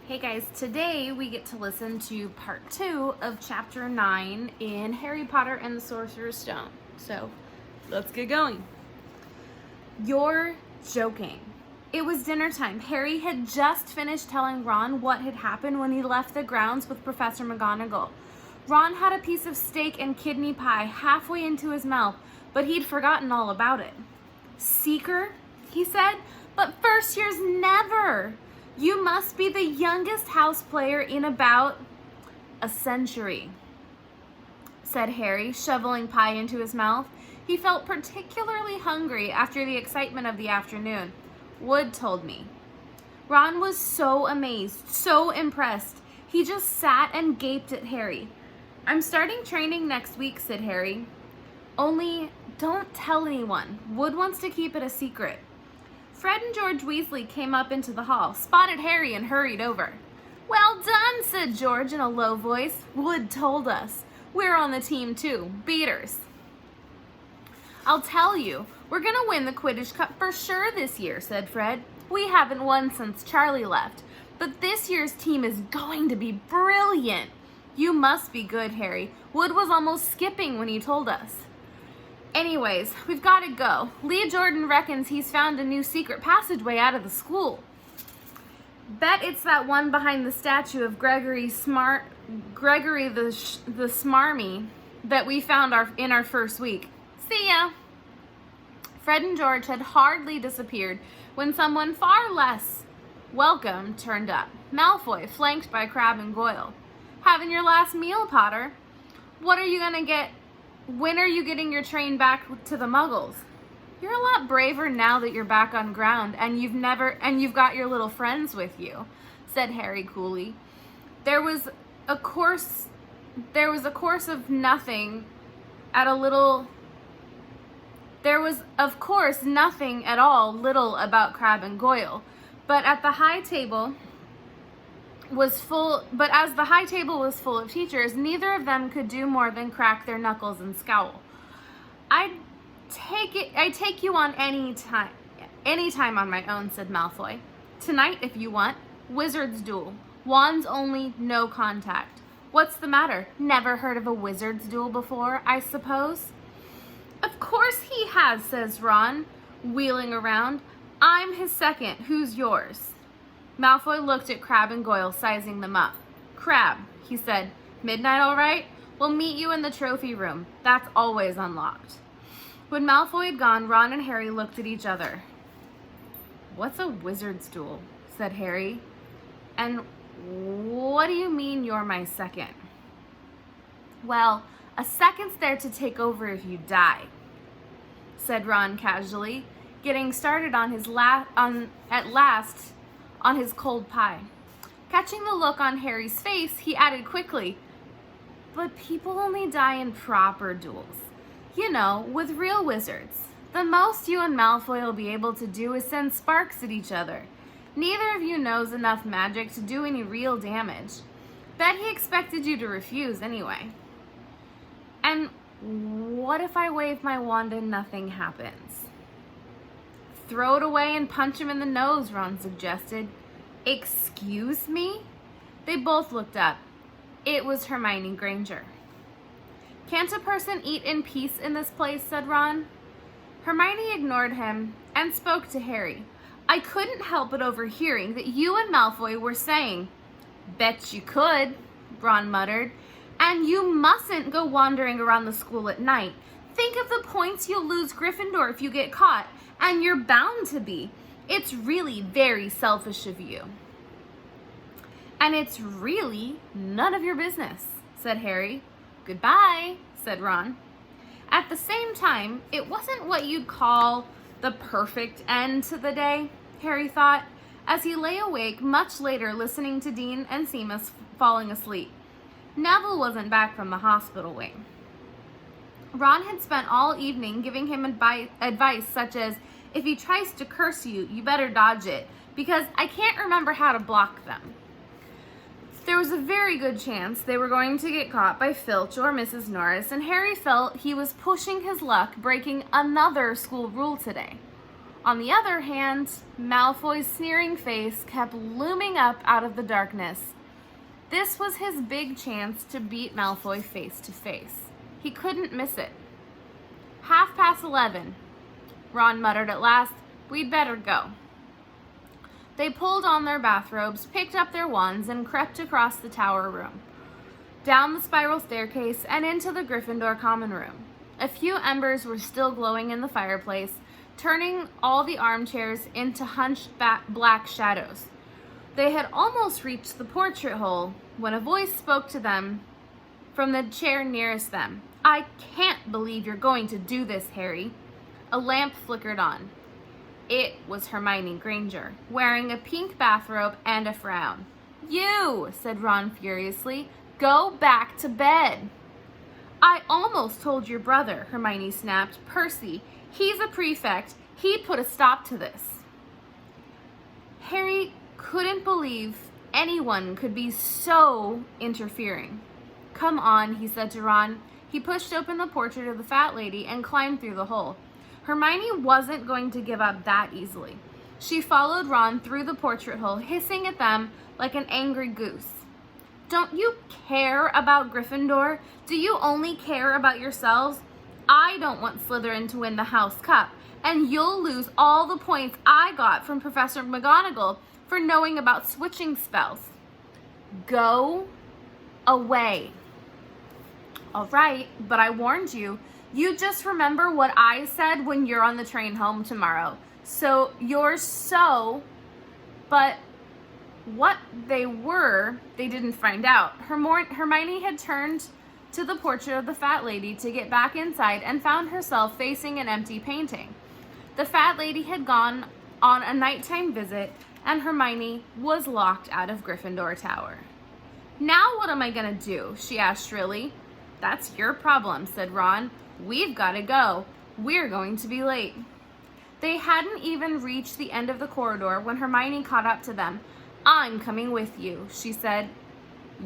Hey guys, today we get to listen to part 2 of chapter 9 in Harry Potter and the Sorcerer's Stone. So, let's get going. You're joking. It was dinner time. Harry had just finished telling Ron what had happened when he left the grounds with Professor McGonagall. Ron had a piece of steak and kidney pie halfway into his mouth, but he'd forgotten all about it. Seeker, he said, but first years never. You must be the youngest house player in about a century, said Harry, shoveling pie into his mouth. He felt particularly hungry after the excitement of the afternoon. Wood told me. Ron was so amazed, so impressed. He just sat and gaped at Harry. I'm starting training next week, said Harry. Only don't tell anyone. Wood wants to keep it a secret. Fred and George Weasley came up into the hall, spotted Harry, and hurried over. Well done, said George in a low voice. Wood told us. We're on the team too. Beaters. I'll tell you, we're going to win the Quidditch Cup for sure this year, said Fred. We haven't won since Charlie left, but this year's team is going to be brilliant. You must be good, Harry. Wood was almost skipping when he told us. Anyways, we've got to go. Leah Jordan reckons he's found a new secret passageway out of the school. Bet it's that one behind the statue of Gregory the Smarmy that we found in our first week. See ya. Fred and George had hardly disappeared when someone far less welcome turned up. Malfoy, flanked by Crabbe and Goyle. Having your last meal, Potter? What are you gonna get? When are you getting your train back to the Muggles? You're a lot braver now that you're back on ground and you've got your little friends with you, said Harry coolly. There was of course nothing at all little about Crabbe and Goyle, but as the high table was full of teachers, neither of them could do more than crack their knuckles and scowl. I take you on any time on my own, said Malfoy. Tonight, if you want. Wizard's duel. Wands only, no contact. What's the matter? Never heard of a wizard's duel before, I suppose? Of course he has, says Ron, wheeling around. I'm his second. Who's yours? Malfoy looked at Crabbe and Goyle, sizing them up. Crabbe, he said, midnight all right? We'll meet you in the trophy room. That's always unlocked. When Malfoy had gone, Ron and Harry looked at each other. What's a wizard's duel? Said Harry. And what do you mean you're my second? Well, a second's there to take over if you die, said Ron casually, getting started on his cold pie. Catching the look on Harry's face, he added quickly, but people only die in proper duels. You know, with real wizards. The most you and Malfoy will be able to do is send sparks at each other. Neither of you knows enough magic to do any real damage. Bet he expected you to refuse anyway. And what if I wave my wand and nothing happens? Throw it away and punch him in the nose, Ron suggested. Excuse me? They both looked up. It was Hermione Granger. Can't a person eat in peace in this place, said Ron. Hermione ignored him and spoke to Harry. I couldn't help but overhearing that you and Malfoy were saying, bet you could, Ron muttered. And you mustn't go wandering around the school at night. Think of the points you'll lose Gryffindor if you get caught. And you're bound to be. It's really very selfish of you. And it's really none of your business, said Harry. Goodbye, said Ron. At the same time, it wasn't what you'd call the perfect end to the day, Harry thought, as he lay awake much later listening to Dean and Seamus falling asleep. Neville wasn't back from the hospital wing. Ron had spent all evening giving him advice such as, if he tries to curse you, you better dodge it, because I can't remember how to block them. There was a very good chance they were going to get caught by Filch or Mrs. Norris, and Harry felt he was pushing his luck breaking another school rule today. On the other hand, Malfoy's sneering face kept looming up out of the darkness. This was his big chance to beat Malfoy face to face. He couldn't miss it. 11:30. Ron muttered at last, "We'd better go." They pulled on their bathrobes, picked up their wands, and crept across the tower room, down the spiral staircase, and into the Gryffindor common room. A few embers were still glowing in the fireplace, turning all the armchairs into hunched black shadows. They had almost reached the portrait hole when a voice spoke to them from the chair nearest them. "I can't believe you're going to do this, Harry." A lamp flickered on. It was Hermione Granger, wearing a pink bathrobe and a frown. "You," said Ron furiously, "go back to bed." "I almost told your brother," Hermione snapped. "Percy, he's a prefect. He'd put a stop to this." Harry couldn't believe anyone could be so interfering. "Come on," he said to Ron. He pushed open the portrait of the fat lady and climbed through the hole. Hermione wasn't going to give up that easily. She followed Ron through the portrait hole, hissing at them like an angry goose. "Don't you care about Gryffindor? Do you only care about yourselves? I don't want Slytherin to win the House Cup, and you'll lose all the points I got from Professor McGonagall for knowing about switching spells. Go away." "All right, but I warned you. You just remember what I said when you're on the train home tomorrow. So you're so..." But what they were, they didn't find out. Hermione had turned to the portrait of the fat lady to get back inside and found herself facing an empty painting. The fat lady had gone on a nighttime visit, and Hermione was locked out of Gryffindor Tower. "Now what am I gonna do?" she asked shrilly. "That's your problem," said Ron. "We've gotta go. We're going to be late." They hadn't even reached the end of the corridor when Hermione caught up to them. "I'm coming with you," she said.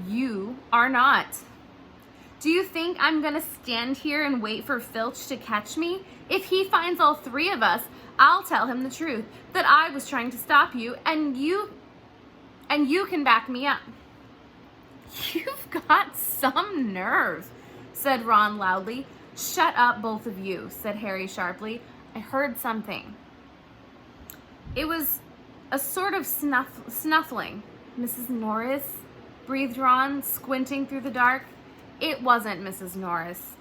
"You are not." "Do you think I'm gonna stand here and wait for Filch to catch me? If he finds all three of us, I'll tell him the truth, that I was trying to stop you, and you can back me up." "You've got some nerve," said Ron loudly. "Shut up, both of you," said Harry sharply. "I heard something." It was a sort of snuffling. "Mrs. Norris?" breathed Ron, squinting through the dark. It wasn't Mrs. Norris.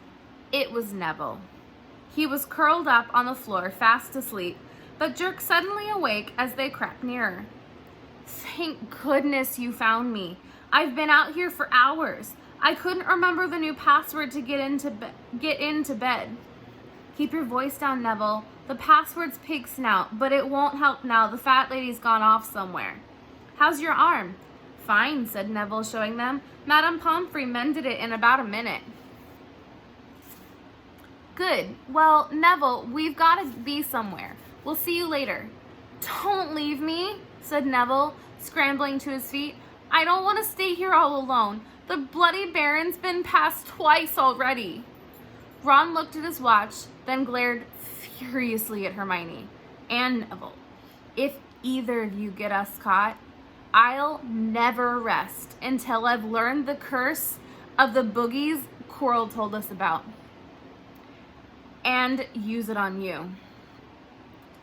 It was Neville. He was curled up on the floor, fast asleep, but jerked suddenly awake as they crept nearer. "Thank goodness you found me. I've been out here for hours. I couldn't remember the new password to get into bed." "Keep your voice down, Neville. The password's pig snout, but it won't help now. The fat lady's gone off somewhere." "How's your arm?" "Fine," said Neville, showing them. "Madame Pomfrey mended it in about a minute." "Good. Well, Neville, we've got to be somewhere. We'll see you later." "Don't leave me," said Neville, scrambling to his feet. "I don't want to stay here all alone. The Bloody Baron's been passed twice already." Ron looked at his watch, then glared furiously at Hermione and Neville. "If either of you get us caught, I'll never rest until I've learned the curse of the boogies Quirrell told us about, and use it on you."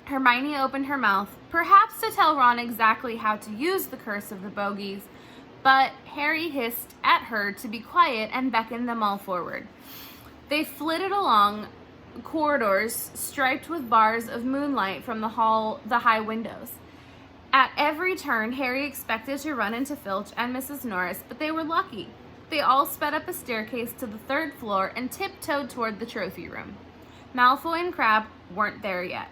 Hermione opened her mouth, perhaps to tell Ron exactly how to use the curse of the bogies, but Harry hissed at her to be quiet and beckoned them all forward. They flitted along corridors striped with bars of moonlight from the high windows. At every turn, Harry expected to run into Filch and Mrs. Norris, but they were lucky. They all sped up a staircase to the 3rd floor and tiptoed toward the trophy room. Malfoy and Crabbe weren't there yet.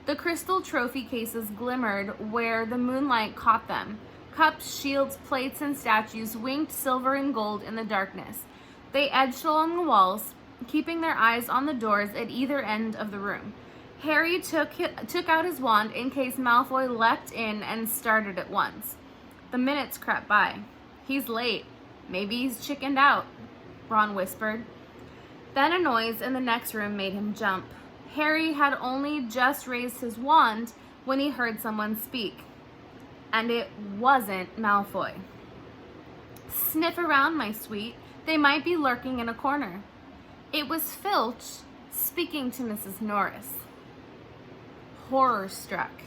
The crystal trophy cases glimmered where the moonlight caught them. Cups, shields, plates, and statues winked silver and gold in the darkness. They edged along the walls, keeping their eyes on the doors at either end of the room. Harry took out his wand in case Malfoy leapt in and started at once. The minutes crept by. "He's late. Maybe he's chickened out," Ron whispered. Then a noise in the next room made him jump. Harry had only just raised his wand when he heard someone speak. And it wasn't Malfoy. "Sniff around, my sweet. They might be lurking in a corner." It was Filch speaking to Mrs. Norris. Horror struck,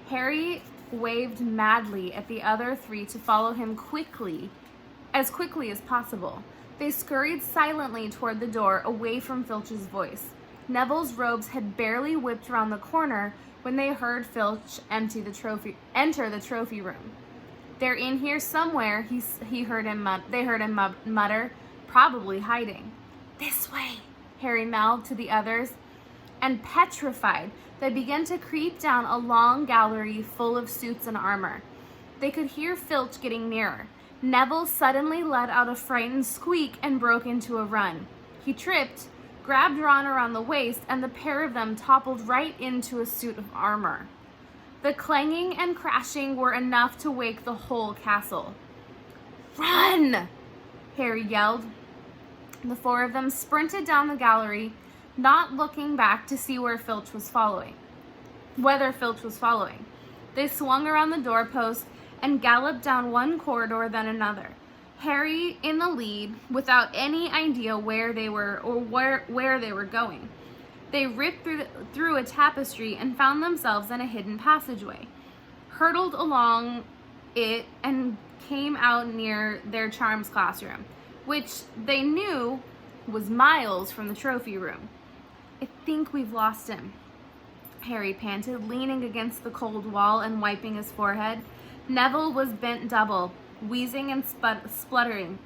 Harry waved madly at the other three to follow him quickly as possible. They scurried silently toward the door, away from Filch's voice. Neville's robes had barely whipped around the corner when they heard Filch enter the trophy room. "They're in here somewhere," they heard him mutter, "probably hiding." "This way," Harry mouthed to the others, and petrified, they began to creep down a long gallery full of suits and armor. They could hear Filch getting nearer. Neville suddenly let out a frightened squeak and broke into a run. He tripped, grabbed Ron around the waist, and the pair of them toppled right into a suit of armor. The clanging and crashing were enough to wake the whole castle. "Run!" Harry yelled. The four of them sprinted down the gallery, not looking back to see whether Filch was following. They swung around the doorpost and galloped down one corridor, then another. Harry in the lead, without any idea where they were or where they were going. They ripped through a tapestry and found themselves in a hidden passageway, hurtled along it, and came out near their charms classroom, which they knew was miles from the trophy room. "I think we've lost him," Harry panted, leaning against the cold wall and wiping his forehead. Neville was bent double, wheezing and spluttering.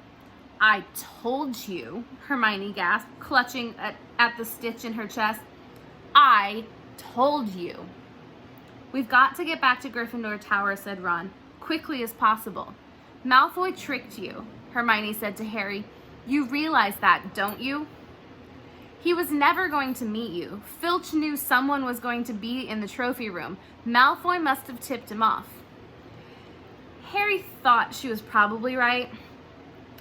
"I told you," Hermione gasped, clutching at the stitch in her chest. "I told you." "We've got to get back to Gryffindor Tower," said Ron, "quickly as possible." "Malfoy tricked you," Hermione said to Harry. "You realize that, don't you? He was never going to meet you. Filch knew someone was going to be in the trophy room. Malfoy must have tipped him off." Harry thought she was probably right,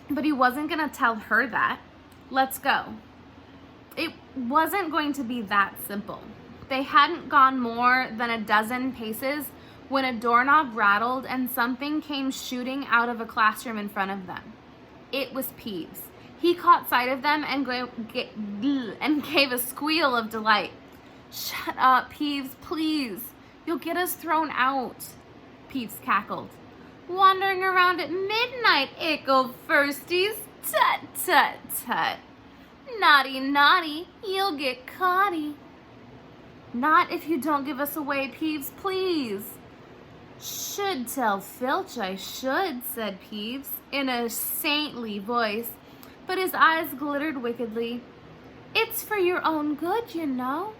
but he wasn't going to tell her that. "Let's go." It wasn't going to be that simple. They hadn't gone more than a dozen paces when a doorknob rattled and something came shooting out of a classroom in front of them. It was Peeves. He caught sight of them and gave a squeal of delight. "Shut up, Peeves, please. You'll get us thrown out," Peeves cackled. "Wandering around at midnight, ickle firsties. Tut, tut, tut. Naughty, naughty, you'll get caughty." "Not if you don't give us away, Peeves, please." "Should tell Filch I should," said Peeves in a saintly voice, but his eyes glittered wickedly. "It's for your own good, you know."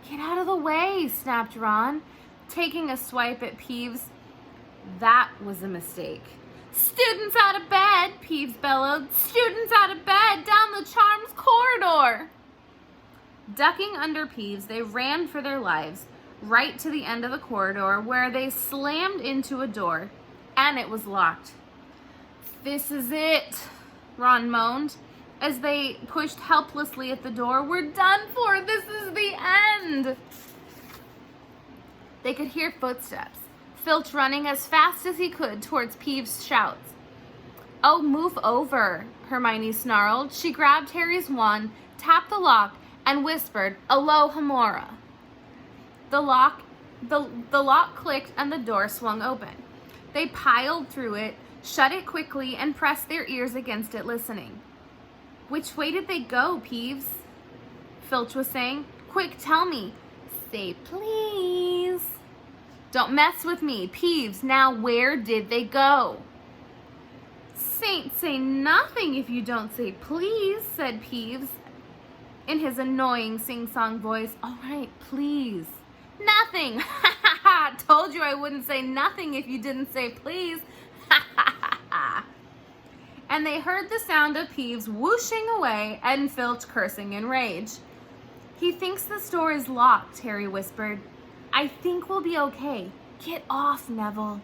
"Get out of the way," snapped Ron, taking a swipe at Peeves. That was a mistake. "Students out of bed," Peeves bellowed. "Students out of bed, down the charms corridor." Ducking under Peeves, they ran for their lives, right to the end of the corridor, where they slammed into a door, and it was locked. "This is it," Ron moaned, as they pushed helplessly at the door. "We're done for. This is the end." They could hear footsteps, Filch running as fast as he could towards Peeves' shouts. "Oh, move over," Hermione snarled. She grabbed Harry's wand, tapped the lock, and whispered, "Alohomora." The lock clicked and the door swung open. They piled through it, shut it quickly, and pressed their ears against it, listening. "Which way did they go, Peeves?" Filch was saying. "Quick, tell me." "Say please." "Don't mess with me. Peeves, now where did they go?" "Saints say nothing if you don't say please," said Peeves in his annoying sing-song voice. "All right, please." "Nothing." "Ha ha ha. Told you I wouldn't say nothing if you didn't say please." "Ha ha ha ha." And they heard the sound of Peeves whooshing away and Filch cursing in rage. "He thinks the store is locked," Harry whispered. "I think we'll be okay. Get off, Neville."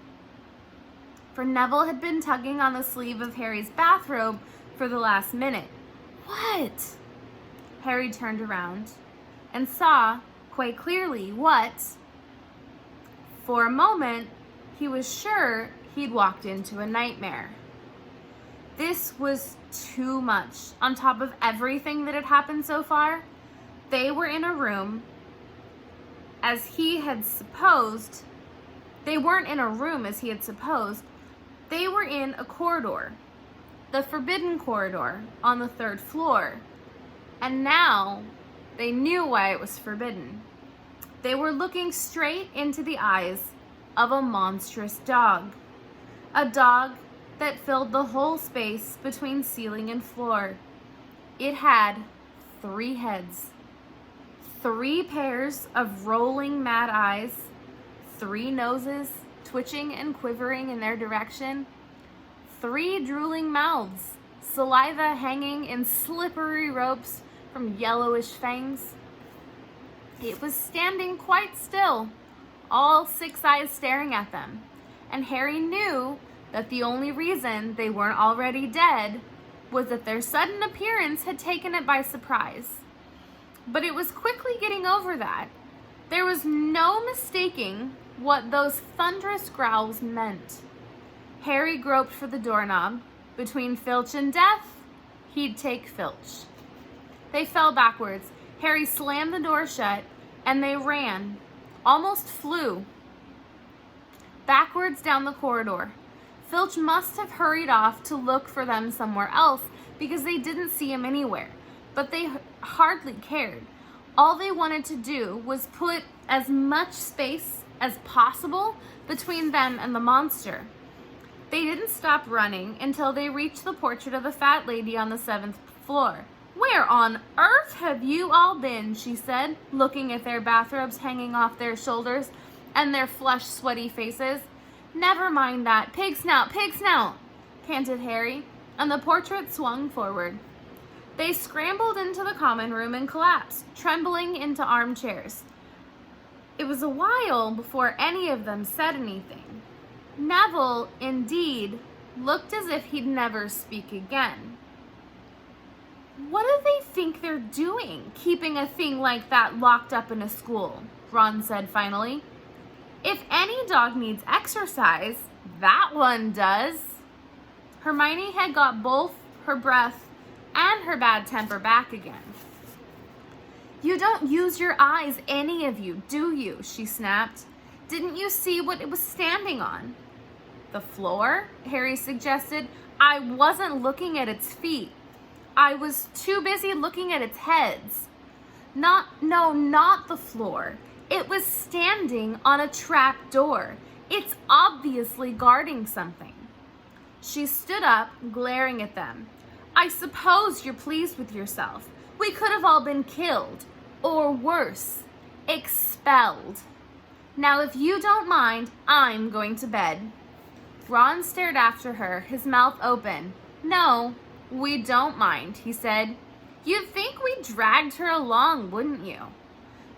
For Neville had been tugging on the sleeve of Harry's bathrobe for the last minute. "What?" Harry turned around and saw quite clearly what, for a moment, he was sure he'd walked into a nightmare. This was too much. On top of everything that had happened so far, they were in a room as he had supposed. They weren't in a room as he had supposed. They were in a corridor, the forbidden corridor on the 3rd floor. And now they knew why it was forbidden. They were looking straight into the eyes of a monstrous dog. A dog that filled the whole space between ceiling and floor. It had 3 heads, 3 pairs of rolling mad eyes, 3 noses twitching and quivering in their direction, 3 drooling mouths, saliva hanging in slippery ropes from yellowish fangs. It was standing quite still, all 6 eyes staring at them, and Harry knew that the only reason they weren't already dead was that their sudden appearance had taken it by surprise. But it was quickly getting over that. There was no mistaking what those thunderous growls meant. Harry groped for the doorknob. Between Filch and death, he'd take Filch. They fell backwards. Harry slammed the door shut, and they ran, almost flew, backwards down the corridor. Filch must have hurried off to look for them somewhere else because they didn't see him anywhere, but they hardly cared. All they wanted to do was put as much space as possible between them and the monster. They didn't stop running until they reached the portrait of the fat lady on the 7th floor. "Where on earth have you all been?" she said, looking at their bathrobes hanging off their shoulders and their flushed, sweaty faces. "Never mind that. Pig snout, panted Harry, and the portrait swung forward. They scrambled into the common room and collapsed, trembling into armchairs. It was a while before any of them said anything. Neville, indeed, looked as if he'd never speak again. "What do they think they're doing, keeping a thing like that locked up in a school?" Ron said finally. "If any dog needs exercise, that one does." Hermione had got both her breath and her bad temper back again. "You don't use your eyes, any of you, do you?" she snapped. "Didn't you see what it was standing on?" "The floor?" Harry suggested. "I wasn't looking at its feet. I was too busy looking at its heads." Not the floor. It was standing on a trap door. It's obviously guarding something." She stood up, glaring at them. "I suppose you're pleased with yourself. We could have all been killed. Or worse, expelled. Now, if you don't mind, I'm going to bed." Ron stared after her, his mouth open. "No, we don't mind," he said. "You'd think we dragged her along, wouldn't you?"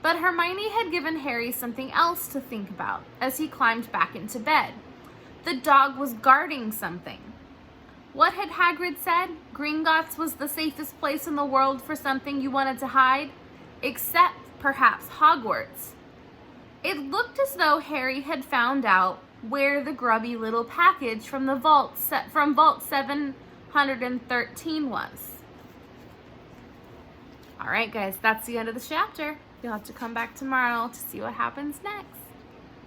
But Hermione had given Harry something else to think about as he climbed back into bed. The dog was guarding something. What had Hagrid said? Gringotts was the safest place in the world for something you wanted to hide, except perhaps Hogwarts. It looked as though Harry had found out where the grubby little package from the vault from Vault 713 was. All right, guys, that's the end of the chapter. You'll have to come back tomorrow to see what happens next.